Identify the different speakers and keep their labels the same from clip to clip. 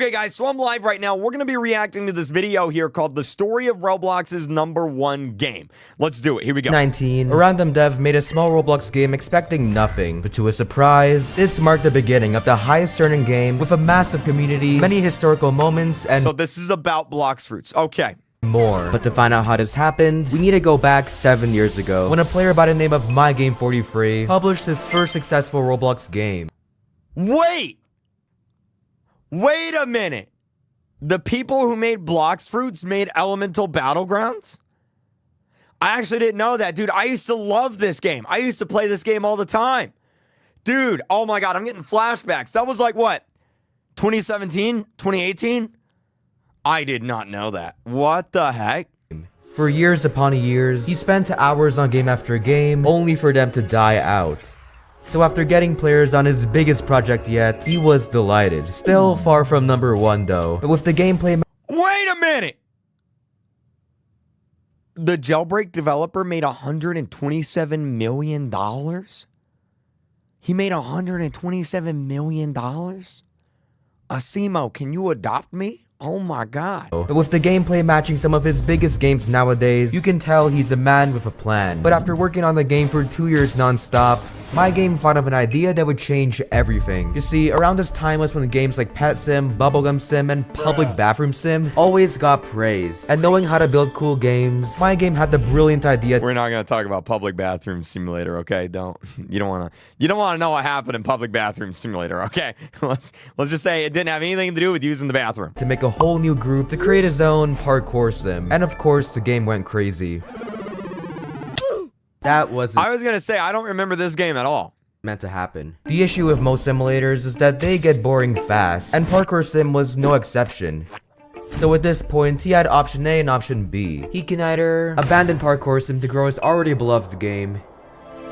Speaker 1: Okay, guys, so I'm live right now. We're going to be reacting to this video here called The Story of Roblox's #1 Game. Let's do it. Here we go.
Speaker 2: 19. A random dev made a small Roblox game expecting nothing, but to his surprise, this marked the beginning of the highest earning game with a massive community, many historical moments, and
Speaker 1: So this is about Blox fruits. Okay.
Speaker 2: more. But to find out how this happened, we need to go back 7 years ago, when a player by the name of MyGame43 published his first successful Roblox game.
Speaker 1: Wait a minute. The people who made Blox fruits made Elemental Battlegrounds? I actually didn't know that, dude. I used to love this game. I used to play this game all the time. Dude, oh my God, I'm getting flashbacks. That was like what? 2017? 2018? I did not know that. What the heck?
Speaker 2: For years upon years, he spent hours on game after game, only for them to die out. So after getting players on his biggest project yet, he was delighted. Still far from #1 though, but with the gameplay.
Speaker 1: Wait a minute! The Jailbreak developer made $127 million? He made $127 million? Asimo, can you adopt me? Oh my God.
Speaker 2: But with the gameplay matching some of his biggest games nowadays, you can tell he's a man with a plan. But after working on the game for 2 years non-stop, MyGame thought of an idea that would change everything. You see, around this time was when games like Pet Sim, Bubblegum Sim, and Public Bathroom Sim always got praise. And knowing how to build cool games, MyGame had the brilliant idea.
Speaker 1: We're not gonna talk about Public Bathroom Simulator, okay? You don't wanna know what happened in Public Bathroom Simulator, okay? Let's just say it didn't have anything to do with using the bathroom.
Speaker 2: To make a whole new group to create his own Parkour Sim. And of course, the game went crazy. That wasn't
Speaker 1: I was gonna say, I don't remember this game at all.
Speaker 2: meant to happen. The issue with most simulators is that they get boring fast, and Parkour Sim was no exception. So at this point, he had option A and option B. He can either abandon Parkour Sim to grow his already beloved game.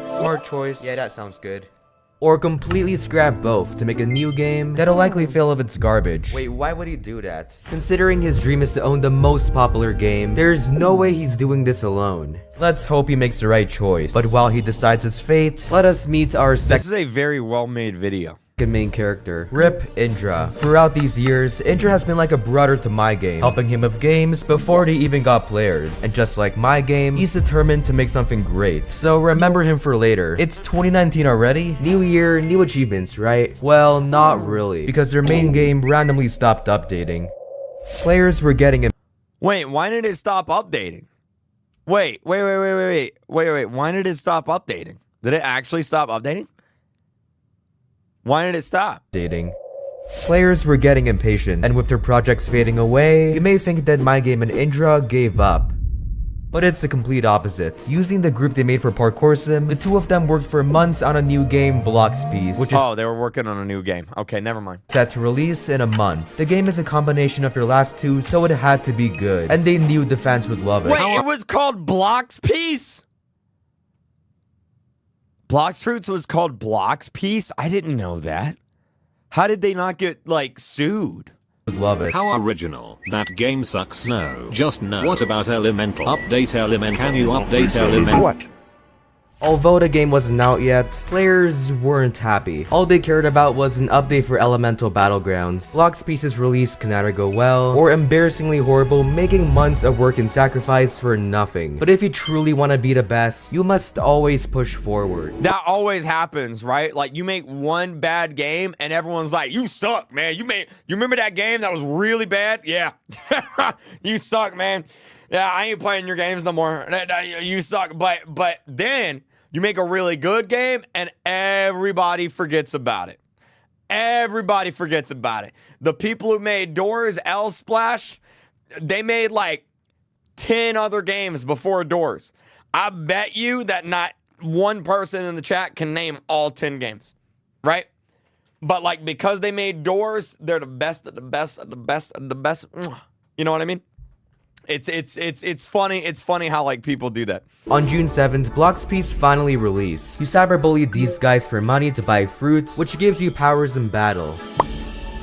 Speaker 2: Smart choice. Yeah, that sounds good. Or completely scrap both to make a new game that'll likely fail if it's garbage. Wait, why would he do that? Considering his dream is to own the most popular game, there's no way he's doing this alone. Let's hope he makes the right choice. But while he decides his fate, let us meet our
Speaker 1: This is a very well-made video.
Speaker 2: main character, Rip Indra. Throughout these years, Indra has been like a brother to MyGame, helping him with games before they even got players. And just like MyGame, he's determined to make something great. So remember him for later. It's 2019 already? New year, new achievements, right? Well, not really, because their main game randomly stopped updating. Players were getting him.
Speaker 1: Wait, why did it stop updating? Wait. Why did it stop updating? Did it actually stop updating? Why did it stop?
Speaker 2: Players were getting impatient, and with their projects fading away, you may think that MyGame and Indra gave up. But it's the complete opposite. Using the group they made for Parkour Sim, the two of them worked for months on a new game, Blox piece, which is
Speaker 1: Oh, they were working on a new game. Okay, never mind.
Speaker 2: set to release in a month. The game is a combination of their last two, so it had to be good, and they knew the fans would love it.
Speaker 1: Wait, it was called Blox Piece? Blox Fruits was called Blox Piece? I didn't know that. How did they not get, like, sued?
Speaker 2: Would love it.
Speaker 3: How original. That game sucks. No. Just no. What about Elemental? Update Elemental. Can you update Elemental?
Speaker 1: What?
Speaker 2: Although the game wasn't out yet, players weren't happy. All they cared about was an update for Elemental Battlegrounds. Blox Piece's release can either go well, or embarrassingly horrible, making months of work and sacrifice for nothing. But if you truly want to be the best, you must always push forward.
Speaker 1: That always happens, right? Like, you make one bad game, and everyone's like, you suck, man. You remember that game that was really bad? Yeah. You suck, man. Yeah, I ain't playing your games no more. You suck. But then you make a really good game and everybody forgets about it. Everybody forgets about it. The people who made Doors, L Splash, they made like 10 other games before Doors. I bet you that not one person in the chat can name all 10 games, right? But like, because they made Doors, they're the best of the best of the best of the best. You know what I mean? It's funny. It's funny how like people do that.
Speaker 2: On June 7th, Blox Piece finally released. You cyberbully these guys for money to buy fruits, which gives you powers in battle.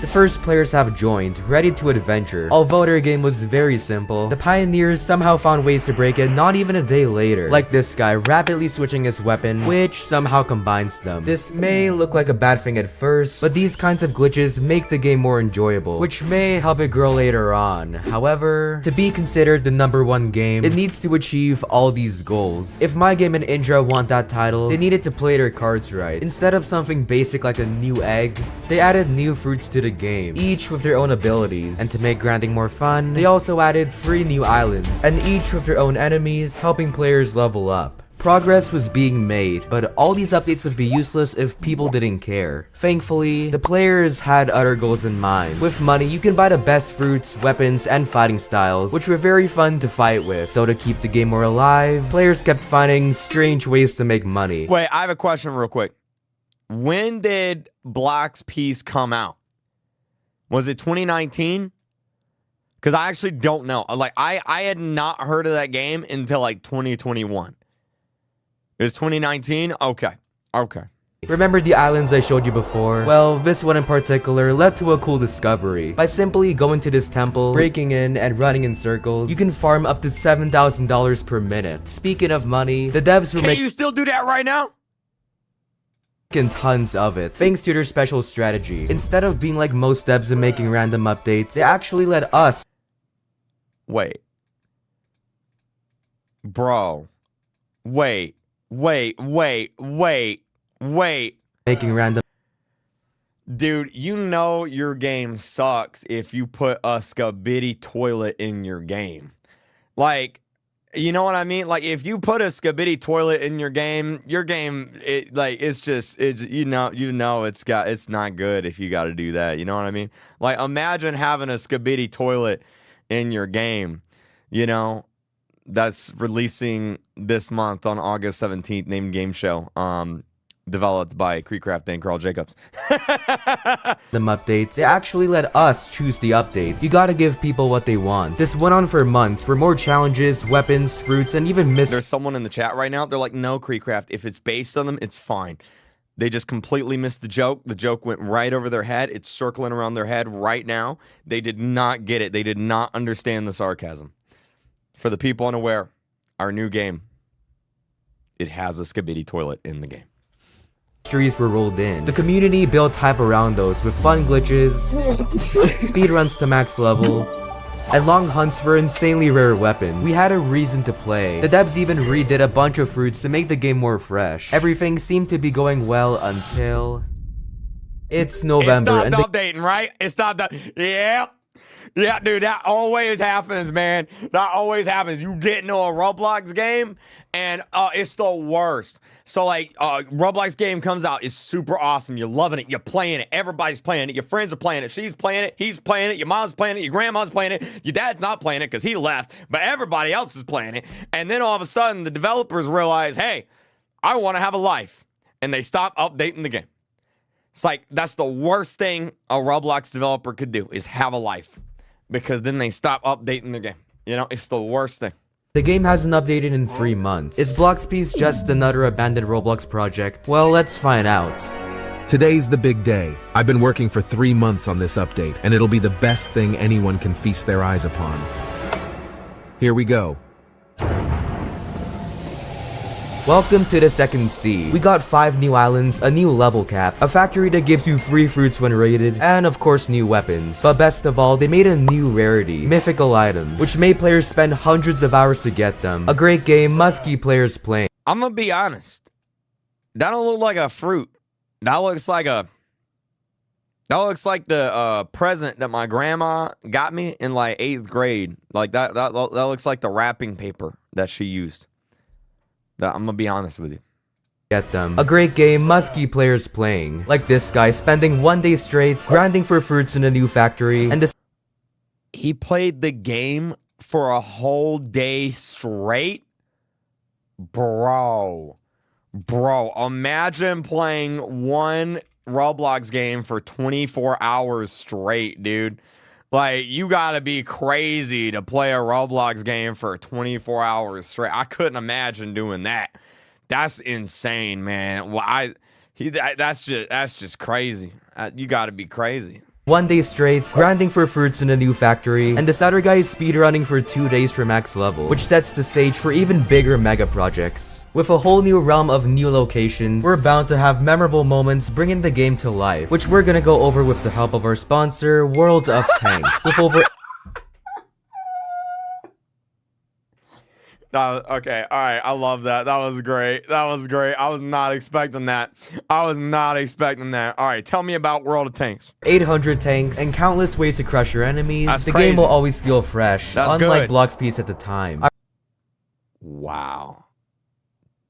Speaker 2: The first players have joined, ready to adventure. Although their game was very simple, the pioneers somehow found ways to break it not even a day later. Like this guy rapidly switching his weapon, which somehow combines them. This may look like a bad thing at first, but these kinds of glitches make the game more enjoyable, which may help it grow later on. However, to be considered the #1 game, it needs to achieve all these goals. If my game and Indra want that title, they needed to play their cards right. Instead of something basic like a new egg, they added new fruits to the game, each with their own abilities. And to make grinding more fun, they also added 3 new islands, and each with their own enemies, helping players level up. Progress was being made, but all these updates would be useless if people didn't care. Thankfully, the players had other goals in mind. With money, you can buy the best fruits, weapons, and fighting styles, which were very fun to fight with. So to keep the game more alive, players kept finding strange ways to make money.
Speaker 1: Wait, I have a question real quick. When did Blox piece come out? Was it 2019? Because I actually don't know. Like, I had not heard of that game until like 2021. It was 2019? Okay.
Speaker 2: Remember the islands I showed you before? Well, this one in particular led to a cool discovery. By simply going to this temple, breaking in, and running in circles, you can farm up to $7,000 per minute. Speaking of money, the devs were
Speaker 1: Can you still do that right now?
Speaker 2: making tons of it, thanks to their special strategy. Instead of being like most devs and making random updates, they actually let us
Speaker 1: Wait. Bro. Wait.
Speaker 2: making random
Speaker 1: Dude, you know your game sucks if you put a skibidi toilet in your game. Like, you know what I mean? Like, if you put a skibidi toilet in your game, it's not good if you got to do that. You know what I mean? Like, imagine having a skibidi toilet in your game, you know, that's releasing this month on August 17th, named Game Show, developed by KreekCraft and Carl Jacobs.
Speaker 2: them updates. They actually let us choose the updates. You gotta give people what they want. This went on for months for more challenges, weapons, fruits, and even
Speaker 1: There's someone in the chat right now. They're like, no, KreekCraft, if it's based on them, it's fine. They just completely missed the joke. The joke went right over their head. It's circling around their head right now. They did not get it. They did not understand the sarcasm. For the people unaware, our new game, it has a skibidi toilet in the game.
Speaker 2: Mysteries were rolled in. The community built hype around those with fun glitches, speedruns to max level, and long hunts for insanely rare weapons. We had a reason to play. The devs even redid a bunch of fruits to make the game more fresh. Everything seemed to be going well until it's November.
Speaker 1: It stopped updating, right? It stopped. Yeah, dude, that always happens, man. That always happens. You get into a Roblox game, and it's the worst. So, like, Roblox game comes out. It's super awesome. You're loving it. You're playing it. Everybody's playing it. Your friends are playing it. She's playing it. He's playing it. Your mom's playing it. Your grandma's playing it. Your dad's not playing it because he left, but everybody else is playing it. And then all of a sudden, the developers realize, hey, I want to have a life. And they stop updating the game. It's like, that's the worst thing a Roblox developer could do, is have a life. Because then they stop updating the game. You know, it's the worst thing.
Speaker 2: The game hasn't updated in 3 months. Is Blox Piece just another abandoned Roblox project? Well, let's find out.
Speaker 4: Today's the big day. I've been working for 3 months on this update, and it'll be the best thing anyone can feast their eyes upon. Here we go.
Speaker 2: Welcome to the second sea. We got 5 new islands, a new level cap, a factory that gives you free fruits when raided, and of course new weapons. But best of all, they made a new rarity, Mythical items, which made players spend hundreds of hours to get them. A great game must keep players playing.
Speaker 1: I'm gonna be honest. That don't look like a fruit. That looks like the present that my grandma got me in like 8th grade. Like that looks like the wrapping paper that she used. I'm gonna be honest with you.
Speaker 2: Get them. A great game must keep players playing. Like this guy spending 1 day straight grinding for fruits in a new factory, and
Speaker 1: he played the game for a whole day straight? Bro, imagine playing one Roblox game for 24 hours straight, dude. Like, you gotta be crazy to play a Roblox game for 24 hours straight. I couldn't imagine doing that. That's insane, man. Well, that's just crazy. You gotta be crazy.
Speaker 2: 1 day straight, grinding for fruits in a new factory, and this other guy is speedrunning for 2 days for max level, which sets the stage for even bigger mega projects. With a whole new realm of new locations, we're bound to have memorable moments bringing the game to life, which we're gonna go over with the help of our sponsor, World of Tanks. With over
Speaker 1: Okay, all right, I love that. That was great. That was great. I was not expecting that. I was not expecting that. All right, tell me about World of Tanks.
Speaker 2: 800 tanks and countless ways to crush your enemies,
Speaker 1: That's
Speaker 2: the
Speaker 1: crazy.
Speaker 2: game will always feel fresh,
Speaker 1: That's
Speaker 2: unlike
Speaker 1: good.
Speaker 2: Blox Piece at the time.
Speaker 1: Wow.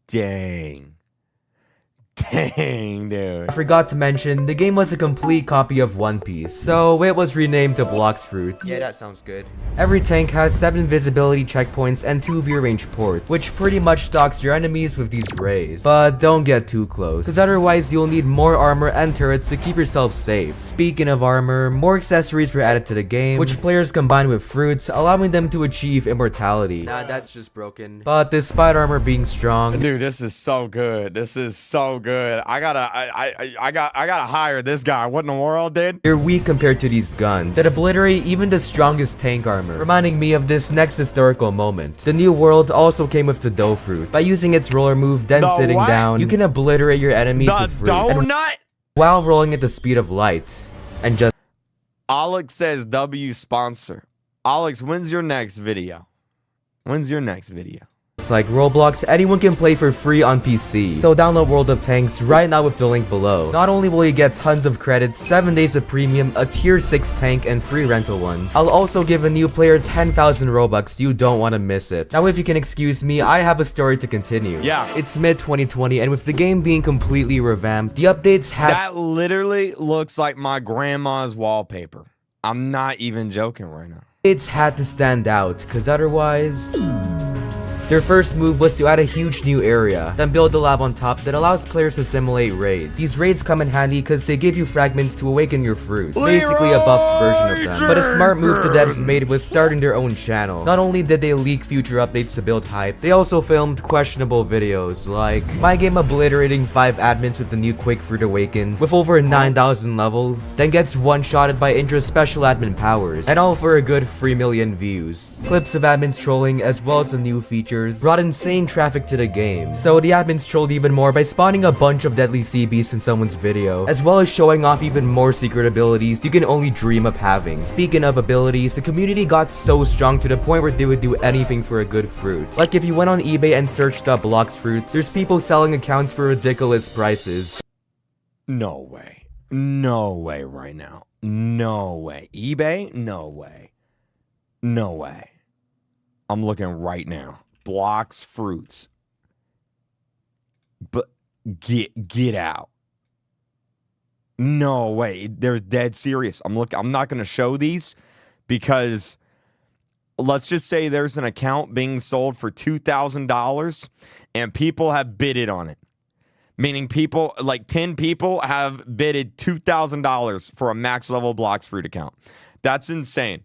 Speaker 1: Dang. Dang, dude.
Speaker 2: I forgot to mention, the game was a complete copy of One Piece, so it was renamed to Blox Fruits.
Speaker 5: Yeah, that sounds good.
Speaker 2: Every tank has 7 visibility checkpoints and 2 view range ports, which pretty much stalks your enemies with these rays. But don't get too close, cause otherwise you'll need more armor and turrets to keep yourself safe. Speaking of armor, more accessories were added to the game, which players combine with fruits, allowing them to achieve immortality.
Speaker 5: Nah, that's just broken.
Speaker 2: But despite armor being strong,
Speaker 1: Dude, this is so good. This is so good. I gotta hire this guy. What in the world, dude?
Speaker 2: they're weak compared to these guns that obliterate even the strongest tank armor, reminding me of this next historical moment. The new world also came with the dough fruit. By using its roller move, then
Speaker 1: The
Speaker 2: sitting
Speaker 1: what?
Speaker 2: down, you can obliterate your enemies
Speaker 1: The
Speaker 2: with fruit, and
Speaker 1: donut?
Speaker 2: while rolling at the speed of light. And just
Speaker 1: Alex says W sponsor. Alex, when's your next video? When's your next video?
Speaker 2: like Roblox, anyone can play for free on PC. So download World of Tanks right now with the link below. Not only will you get tons of credits, 7 days of premium, a tier 6 tank, and free rental ones, I'll also give a new player 10,000 Robux. You don't want to miss it. Now if you can excuse me, I have a story to continue.
Speaker 1: Yeah.
Speaker 2: It's mid-2020, and with the game being completely revamped, the updates have
Speaker 1: That literally looks like my grandma's wallpaper. I'm not even joking right now.
Speaker 2: It's had to stand out, cause otherwise... Their first move was to add a huge new area, then build a lab on top that allows players to simulate raids. These raids come in handy because they give you fragments to awaken your fruits, basically a buffed version of them. But a smart move the devs made was starting their own channel. Not only did they leak future updates to build hype, they also filmed questionable videos, like my game obliterating 5 admins with the new Quick Fruit Awakened, with over 9,000 levels, then gets one-shotted by Indra's special admin powers, and all for a good 3 million views. Clips of admins trolling as well as the new feature brought insane traffic to the game, so the admins trolled even more by spawning a bunch of deadly sea beasts in someone's video, as well as showing off even more secret abilities you can only dream of having. Speaking of abilities, the community got so strong to the point where they would do anything for a good fruit. Like if you went on eBay and searched up Blox fruits, there's people selling accounts for ridiculous prices.
Speaker 1: No way. No way right now. No way. eBay? No way. No way. I'm looking right now. Blox fruits. But get out. No way. They're dead serious. I'm not going to show these because let's just say there's an account being sold for $2,000 and people have bidded on it. Meaning people, like 10 people have bidded $2,000 for a max level Blox fruit account. That's insane.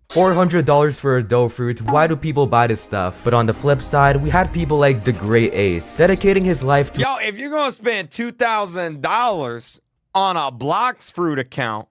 Speaker 2: $400 for a dough fruit, why do people buy this stuff? But on the flip side, we had people like the Great Ace, dedicating his life to—
Speaker 1: Yo, if you're gonna spend $2,000 on a Blox fruit account,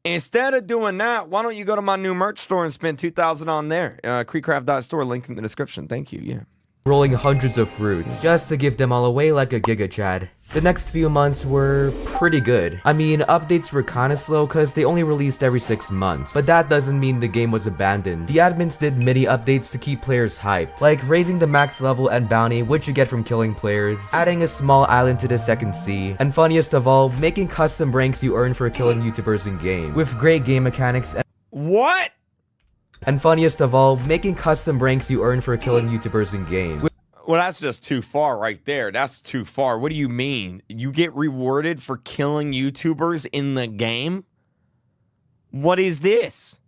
Speaker 1: instead of doing that, why don't you go to my new merch store and spend $2,000 on there? KreekCraft.store, link in the description. Thank you, yeah.
Speaker 2: rolling hundreds of fruits, just to give them all away like a Giga Chad. The next few months were pretty good. I mean, updates were kinda slow cause they only released every 6 months, but that doesn't mean the game was abandoned. The admins did mini updates to keep players hyped, like raising the max level and bounty which you get from killing players, adding a small island to the second sea, and funniest of all, making custom ranks you earn for killing YouTubers in game, with great game mechanics and—
Speaker 1: What?
Speaker 2: And funniest of all, making custom ranks you earn for killing YouTubers in game.
Speaker 1: Well, that's just too far right there. That's too far. What do you mean? You get rewarded for killing YouTubers in the game? What is this?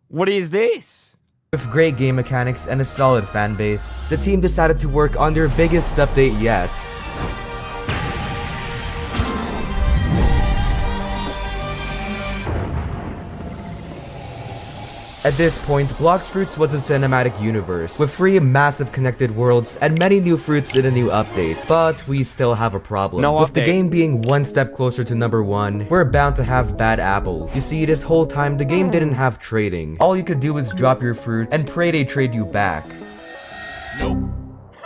Speaker 1: What is this?
Speaker 2: With great game mechanics and a solid fan base, the team decided to work on their biggest update yet. At this point, Blox Fruits was a cinematic universe, with 3 massive connected worlds and many new fruits in a new update. But we still have a problem. With the game being one step closer to number 1, we're bound to have bad apples. You see, this whole time, the game didn't have trading. All you could do was drop your fruit and pray they trade you back. Nope.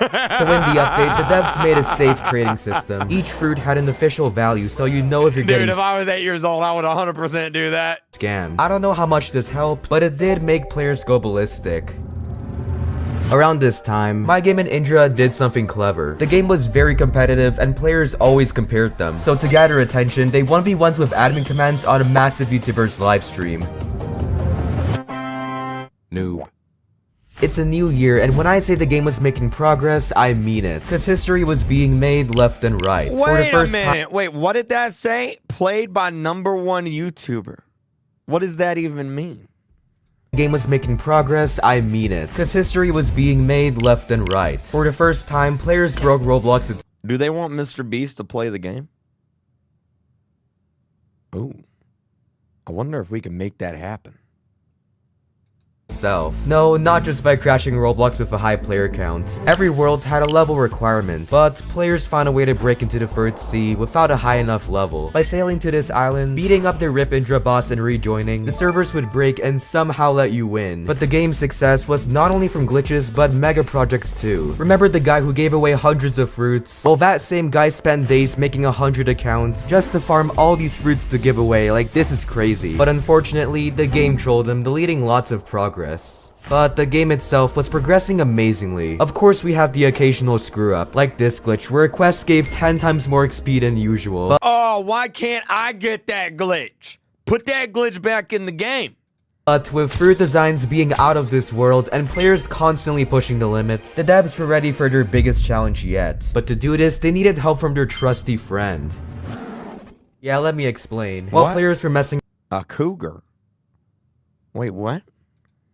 Speaker 2: So in the update, the devs made a safe trading system. Each fruit had an official value, so you know if you're getting—
Speaker 1: Dude, if I was 8 years old, I would 100% do that.
Speaker 2: Scammed. I don't know how much this helped, but it did make players go ballistic. Around this time, My Game and Indra did something clever. The game was very competitive and players always compared them. So to gather attention, they 1v1'd with admin commands on a massive YouTuber's livestream.
Speaker 4: Noob.
Speaker 2: It's a new year, and when I say the game was making progress, I mean it. Cause history was being made left and right.
Speaker 1: Wait a minute. Wait, what did that say? Played by #1 YouTuber. What does that even mean?
Speaker 2: The game was making progress, I mean it. Cause history was being made left and right. For the first time, players broke Roblox.
Speaker 1: Do they want Mr. Beast to play the game? Ooh. I wonder if we can make that happen.
Speaker 2: No, not just by crashing Roblox with a high player count. Every world had a level requirement, but players found a way to break into the first sea without a high enough level. By sailing to this island, beating up the Rip Indra boss and rejoining, the servers would break and somehow let you win. But the game's success was not only from glitches, but mega projects too. Remember the guy who gave away hundreds of fruits? Well, that same guy spent days making 100 accounts just to farm all these fruits to give away. Like, this is crazy. But unfortunately, the game trolled him, deleting lots of progress. But the game itself was progressing amazingly. Of course, we had the occasional screw up, like this glitch where a quest gave 10 times more XP than usual. But
Speaker 1: oh, why can't I get that glitch? Put that glitch back in the game.
Speaker 2: But with fruit designs being out of this world and players constantly pushing the limits, the devs were ready for their biggest challenge yet. But to do this, they needed help from their trusty friend. Yeah, let me explain. While players were messing
Speaker 1: a cougar. Wait, what?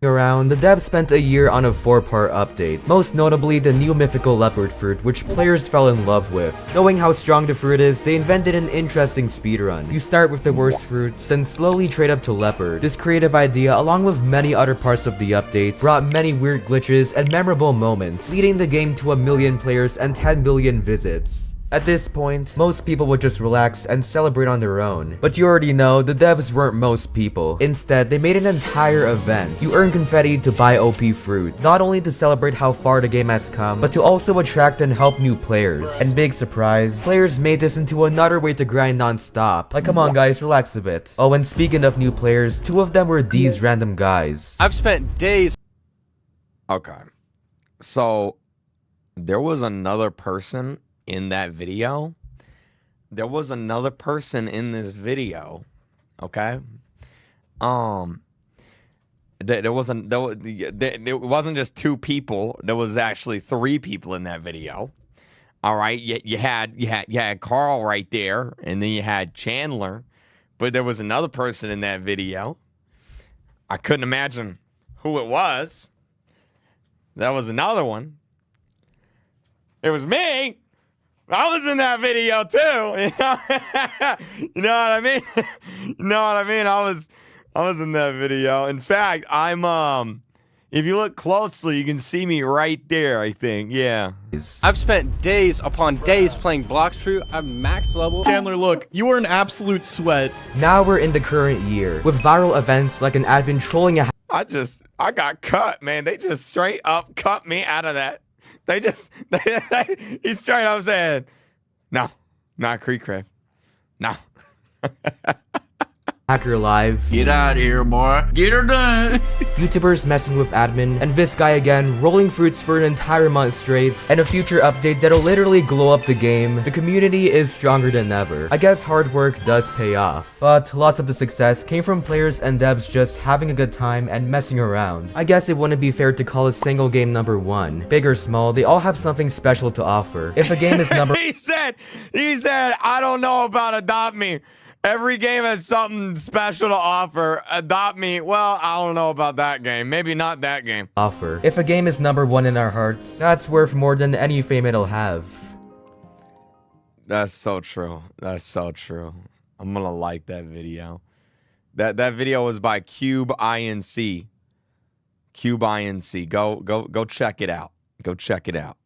Speaker 2: Around, the devs spent a year on a 4-part update, most notably the new Mythical Leopard fruit, which players fell in love with. Knowing how strong the fruit is, they invented an interesting speedrun. You start with the worst fruit, then slowly trade up to Leopard. This creative idea, along with many other parts of the update, brought many weird glitches and memorable moments, leading the game to 1 million players and 10 billion visits. At this point, most people would just relax and celebrate on their own. But you already know, the devs weren't most people. Instead, they made an entire event. You earn confetti to buy OP fruit, not only to celebrate how far the game has come, but to also attract and help new players. And big surprise, players made this into another way to grind non-stop. Like, come on guys, relax a bit. Oh, and speaking of new players, 2 of them were these random guys.
Speaker 5: I've spent days.
Speaker 1: Okay. So, there was another person in that video. There was another person in this video, okay? It wasn't just 2 people. There was actually 3 people in that video. All right, you had Carl right there, and then you had Chandler, but there was another person in that video. I couldn't imagine who it was. That was another one. It was me. I was in that video too. You know what I mean? You know what I mean? I was in that video. In fact, I'm if you look closely, you can see me right there, I think. Yeah.
Speaker 5: I've spent days upon days playing Blox Fruit. I'm max level.
Speaker 6: Chandler, look, you were an absolute sweat.
Speaker 2: Now we're in the current year, with viral events like an admin trolling a
Speaker 1: I got cut, man. They just straight up cut me out of that. He straight up said, no, not KreekCraft. No.
Speaker 2: hacker live.
Speaker 7: Get out of here, boy. Get her done.
Speaker 2: YouTubers messing with admin, and this guy again rolling fruits for an entire month straight, and a future update that'll literally glow up the game. The community is stronger than ever. I guess hard work does pay off, but lots of the success came from players and devs just having a good time and messing around. I guess it wouldn't be fair to call a single game number 1. Big or small, they all have something special to offer. If a game is number
Speaker 1: he said, I don't know about Adopt Me. Every game has something special to offer. Adopt Me, well, I don't know about that game. Maybe not that game.
Speaker 2: Offer. If a game is number 1 in our hearts, that's worth more than any fame it'll have.
Speaker 1: That's so true. That's so true. I'm gonna like that video. That video was by Cube INC. Cube INC. Go check it out. Go check it out.